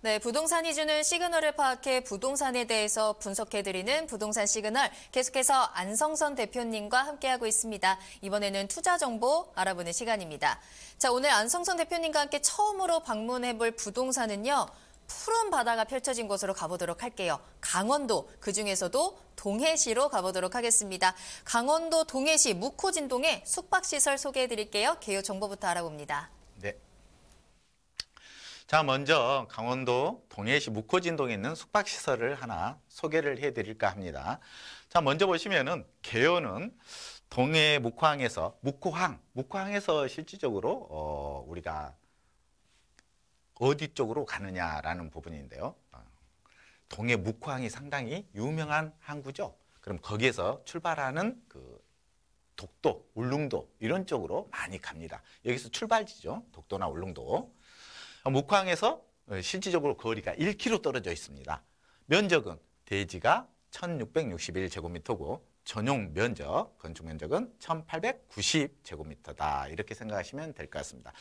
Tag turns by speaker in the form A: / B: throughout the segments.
A: 네, 부동산이 주는 시그널을 파악해 부동산에 대해서 분석해드리는 부동산 시그널, 계속해서 안성선 대표님과 함께하고 있습니다. 이번에는 투자 정보 알아보는 시간입니다. 자, 오늘 안성선 대표님과 함께 처음으로 방문해볼 부동산은요, 푸른 바다가 펼쳐진 곳으로 가보도록 할게요. 강원도, 그중에서도 동해시로 가보도록 하겠습니다. 강원도 동해시 묵호진동의 숙박시설 소개해드릴게요. 개요 정보부터 알아봅니다.
B: 네. 자, 먼저 강원도 동해시 묵호진동에 있는 숙박시설을 하나 소개를 해드릴까 합니다. 자, 먼저 보시면은 개요는 동해 묵호항에서 묵호항에서 실질적으로 우리가 어디 쪽으로 가느냐라는 부분인데요. 동해 묵호항이 상당히 유명한 항구죠. 그럼 거기에서 출발하는 그 독도, 울릉도 이런 쪽으로 많이 갑니다. 여기서 출발지죠. 독도나 울릉도. 묵호항에서 실질적으로 거리가 1km 떨어져 있습니다. 면적은 대지가 1661제곱미터고 전용 면적, 건축 면적은 1890제곱미터다. 이렇게 생각하시면 될 것 같습니다.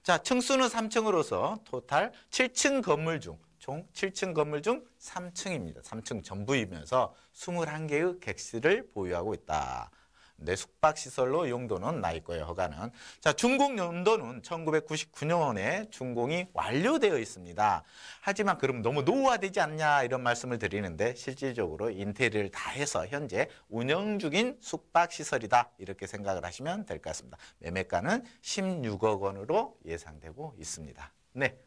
B: 자, 층수는 3층으로서 토탈 7층 건물 중 총 7층 건물 중 3층입니다. 3층 전부이면서 21개의 객실을 보유하고 있다. 내 숙박시설로 용도는 나 있고요. 허가는. 자, 준공 연도는 1999년에 준공이 완료되어 있습니다. 하지만 그럼 너무 노후화되지 않냐 이런 말씀을 드리는데 실질적으로 인테리어를 다 해서 현재 운영 중인 숙박시설이다. 이렇게 생각을 하시면 될 것 같습니다. 매매가는 16억 원으로 예상되고 있습니다. 네.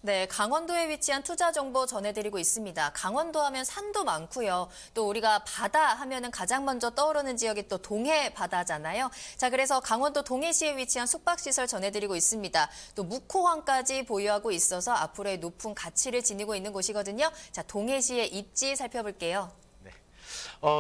A: 네, 강원도에 위치한 투자 정보 전해드리고 있습니다. 강원도 하면 산도 많고요. 또 우리가 바다 하면은 가장 먼저 떠오르는 지역이 또 동해 바다잖아요. 자, 그래서 강원도 동해시에 위치한 숙박시설 전해드리고 있습니다. 또 묵호항까지 보유하고 있어서 앞으로의 높은 가치를 지니고 있는 곳이거든요. 자, 동해시의 입지 살펴볼게요.
B: 네.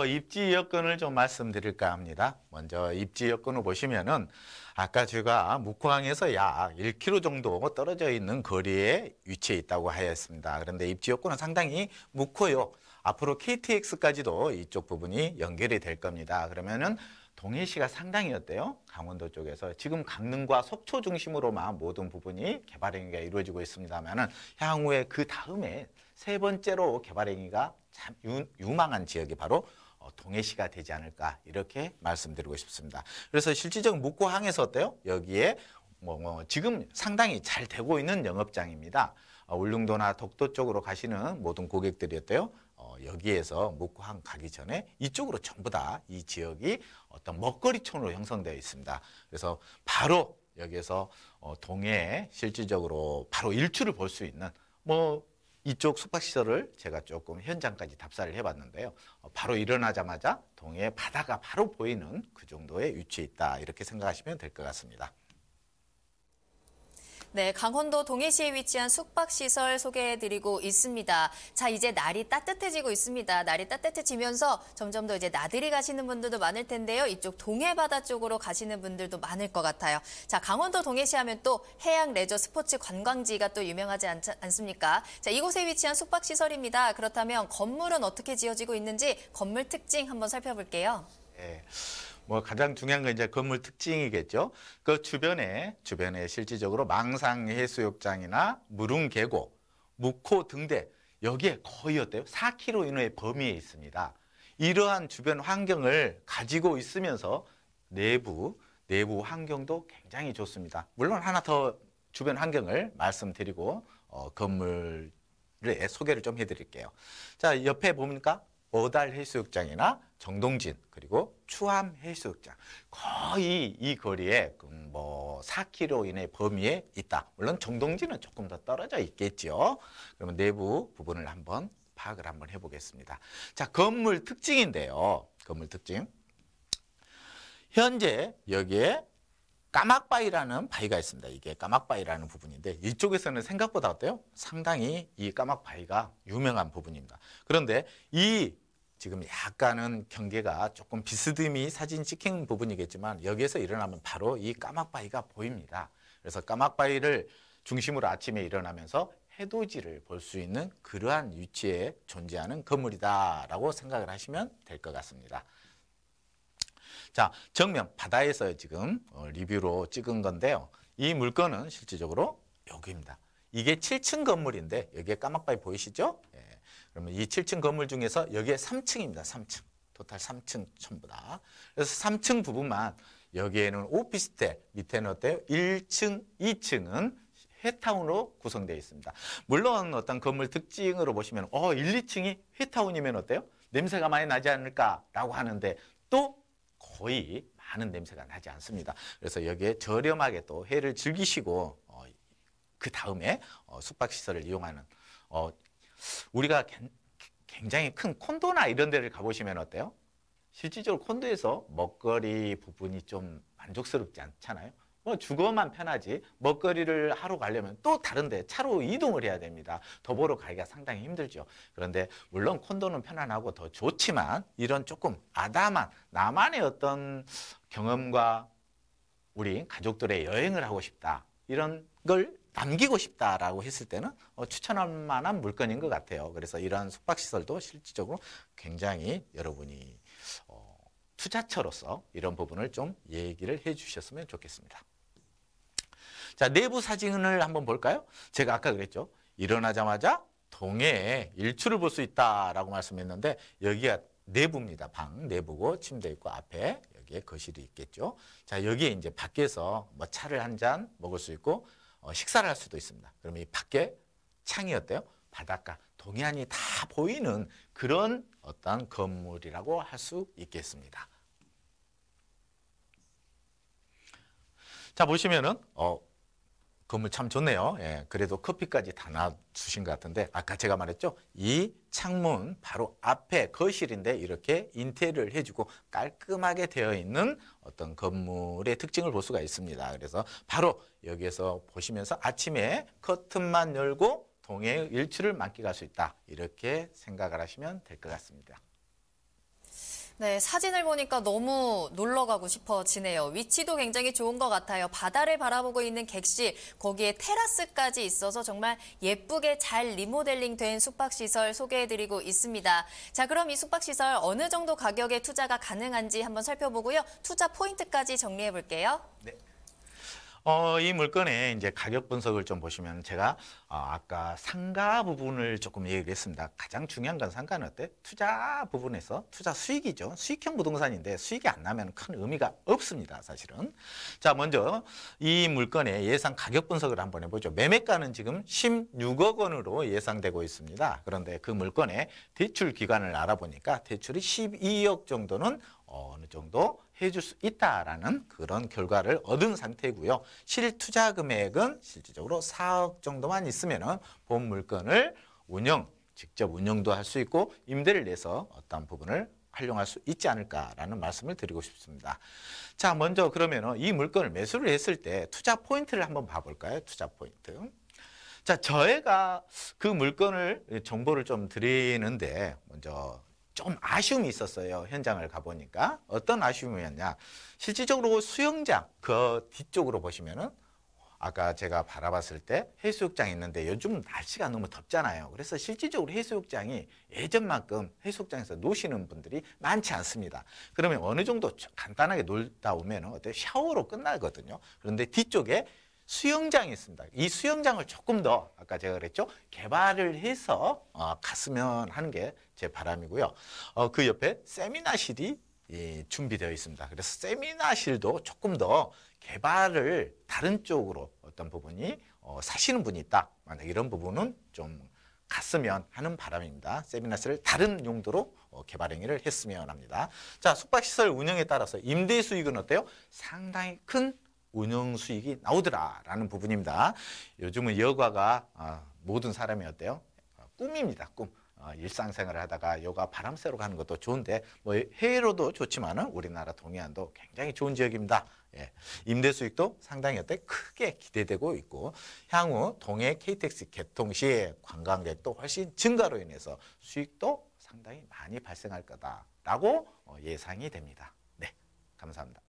B: 입지 여건을 좀 말씀드릴까 합니다. 먼저 입지 여건을 보시면은 아까 제가 묵호항에서 약 1km 정도 떨어져 있는 거리에 위치해 있다고 하였습니다. 그런데 입지 여건은 상당히 묵호요. 앞으로 KTX까지도 이쪽 부분이 연결이 될 겁니다. 그러면은 동해시가 상당히 어때요? 강원도 쪽에서 지금 강릉과 속초 중심으로만 모든 부분이 개발 행위가 이루어지고 있습니다만은 향후에 그 다음에 세 번째로 개발 행위가 참 유망한 지역이 바로 동해시가 되지 않을까 이렇게 말씀드리고 싶습니다. 그래서 실질적인 묵호항에서 어때요? 여기에 지금 상당히 잘 되고 있는 영업장입니다. 울릉도나 독도 쪽으로 가시는 모든 고객들이 어때요? 여기에서 묵호항 가기 전에 이쪽으로 전부 다 이 지역이 어떤 먹거리촌으로 형성되어 있습니다. 그래서 바로 여기에서 동해에 실질적으로 바로 일출을 볼 수 있는 이쪽 숙박시설을 제가 조금 현장까지 답사를 해봤는데요. 바로 일어나자마자 동해 바다가 바로 보이는 그 정도의 위치에 있다. 이렇게 생각하시면 될 것 같습니다.
A: 네, 강원도 동해시에 위치한 숙박시설 소개해드리고 있습니다. 자, 이제 날이 따뜻해지고 있습니다. 날이 따뜻해지면서 점점 더 이제 나들이 가시는 분들도 많을 텐데요. 이쪽 동해바다 쪽으로 가시는 분들도 많을 것 같아요. 자, 강원도 동해시 하면 또 해양 레저 스포츠 관광지가 또 유명하지 않습니까? 자, 이곳에 위치한 숙박시설입니다. 그렇다면 건물은 어떻게 지어지고 있는지 건물 특징 한번 살펴볼게요.
B: 네. 가장 중요한 건 이제 건물 특징이겠죠. 그 주변에 실질적으로 망상해수욕장이나 무릉계곡, 묵호 등대 여기에 거의 어때요? 4km 이내의 범위에 있습니다. 이러한 주변 환경을 가지고 있으면서 내부 환경도 굉장히 좋습니다. 물론 하나 더 주변 환경을 말씀드리고 건물의 소개를 좀 해드릴게요. 자, 옆에 보니까 어달 해수욕장이나 정동진 그리고 추암 해수욕장 거의 이 거리에 4km 이내 범위에 있다. 물론 정동진은 조금 더 떨어져 있겠죠. 그러면 내부 부분을 한번 파악을 한번 해보겠습니다. 자, 건물 특징인데요. 건물 특징. 현재 여기에 까막바위라는 바위가 있습니다. 이게 까막바위라는 부분인데 이쪽에서는 생각보다 어때요? 상당히 이 까막바위가 유명한 부분입니다. 그런데 지금 약간은 경계가 조금 비스듬히 사진 찍힌 부분이겠지만 여기에서 일어나면 바로 이 까막바위가 보입니다. 그래서 까막바위를 중심으로 아침에 일어나면서 해돋이를 볼 수 있는 그러한 위치에 존재하는 건물이다라고 생각을 하시면 될 것 같습니다. 자, 정면 바다에서 지금 리뷰로 찍은 건데요. 이 물건은 실질적으로 여기입니다. 이게 7층 건물인데 여기에 까맣바위 보이시죠? 예. 그러면 이 7층 건물 중에서 여기에 3층입니다. 3층. 토탈 3층 전부 다. 그래서 3층 부분만 여기에는 오피스텔, 밑에는 어때요? 1층, 2층은 회타운으로 구성되어 있습니다. 물론 어떤 건물 특징으로 보시면 1, 2층이 회타운이면 어때요? 냄새가 많이 나지 않을까라고 하는데 또 거의 많은 냄새가 나지 않습니다. 그래서 여기에 저렴하게 또 해를 즐기시고 그 다음에 숙박시설을 이용하는 우리가 굉장히 큰 콘도나 이런 데를 가보시면 어때요? 실질적으로 콘도에서 먹거리 부분이 좀 만족스럽지 않잖아요. 주거만 편하지 먹거리를 하러 가려면 또 다른데 차로 이동을 해야 됩니다. 더불어 가기가 상당히 힘들죠. 그런데 물론 콘도는 편안하고 더 좋지만 이런 조금 아담한 나만의 어떤 경험과 우리 가족들의 여행을 하고 싶다. 이런 걸 남기고 싶다라고 했을 때는 추천할 만한 물건인 것 같아요. 그래서 이러한 숙박시설도 실질적으로 굉장히 여러분이 투자처로서 이런 부분을 좀 얘기를 해 주셨으면 좋겠습니다. 자, 내부 사진을 한번 볼까요? 제가 아까 그랬죠. 일어나자마자 동해에 일출을 볼 수 있다라고 말씀했는데 여기가 내부입니다. 방 내부고 침대 있고 앞에 여기에 거실이 있겠죠. 자, 여기에 이제 밖에서 뭐 차를 한 잔 먹을 수 있고 식사를 할 수도 있습니다. 그러면 이 밖에 창이 어때요? 바닷가, 동해안이 다 보이는 그런 어떤 건물이라고 할 수 있겠습니다. 자, 보시면은 건물 참 좋네요. 예, 그래도 커피까지 다 놔주신 것 같은데 아까 제가 말했죠. 이 창문 바로 앞에 거실인데 이렇게 인테리어를 해주고 깔끔하게 되어 있는 어떤 건물의 특징을 볼 수가 있습니다. 그래서 바로 여기에서 보시면서 아침에 커튼만 열고 동해의 일출을 만끽할 수 있다. 이렇게 생각을 하시면 될 것 같습니다.
A: 네, 사진을 보니까 너무 놀러 가고 싶어지네요. 위치도 굉장히 좋은 것 같아요. 바다를 바라보고 있는 객실, 거기에 테라스까지 있어서 정말 예쁘게 잘 리모델링된 숙박시설 소개해드리고 있습니다. 자, 그럼 이 숙박시설 어느 정도 가격에 투자가 가능한지 한번 살펴보고요. 투자 포인트까지 정리해 볼게요.
B: 네. 이 물건의 이제 가격 분석을 좀 보시면 제가 아까 상가 부분을 조금 얘기를 했습니다. 가장 중요한 건 상가는 어때? 투자 부분에서 투자 수익이죠. 수익형 부동산인데 수익이 안 나면 큰 의미가 없습니다. 사실은. 자, 먼저 이 물건의 예상 가격 분석을 한번 해보죠. 매매가는 지금 16억 원으로 예상되고 있습니다. 그런데 그 물건의 대출 기간을 알아보니까 대출이 12억 정도는 어느 정도 해줄 수 있다라는 그런 결과를 얻은 상태고요. 실투자 금액은 실질적으로 4억 정도만 있으면 본 물건을 직접 운영도 할 수 있고 임대를 내서 어떤 부분을 활용할 수 있지 않을까라는 말씀을 드리고 싶습니다. 자, 먼저 그러면 이 물건을 매수를 했을 때 투자 포인트를 한번 봐볼까요? 투자 포인트. 자, 저희가 그 물건을 정보를 좀 드리는데 먼저 좀 아쉬움이 있었어요. 현장을 가보니까. 어떤 아쉬움이었냐. 실질적으로 수영장 그 뒤쪽으로 보시면은 아까 제가 바라봤을 때 해수욕장이 있는데 요즘 날씨가 너무 덥잖아요. 그래서 실질적으로 해수욕장이 예전만큼 해수욕장에서 노시는 분들이 많지 않습니다. 그러면 어느 정도 간단하게 놀다 오면 어때요? 샤워로 끝나거든요. 그런데 뒤쪽에 수영장이 있습니다. 이 수영장을 조금 더 아까 제가 그랬죠. 개발을 해서 갔으면 하는 게 제 바람이고요. 그 옆에 세미나실이 준비되어 있습니다. 그래서 세미나실도 조금 더 개발을 다른 쪽으로 어떤 부분이 사시는 분이 있다. 만약 이런 부분은 좀 갔으면 하는 바람입니다. 세미나실을 다른 용도로 개발 행위를 했으면 합니다. 자, 숙박시설 운영에 따라서 임대 수익은 어때요? 상당히 큰 운영 수익이 나오더라라는 부분입니다. 요즘은 여가가 모든 사람이 어때요? 꿈입니다. 꿈. 일상생활을 하다가 여가 바람 쐬러 가는 것도 좋은데 뭐 해외로도 좋지만은 우리나라 동해안도 굉장히 좋은 지역입니다. 예. 임대 수익도 상당히 어때 크게 기대되고 있고 향후 동해 KTX 개통 시에 관광객도 훨씬 증가로 인해서 수익도 상당히 많이 발생할 거다라고 예상이 됩니다. 네, 감사합니다.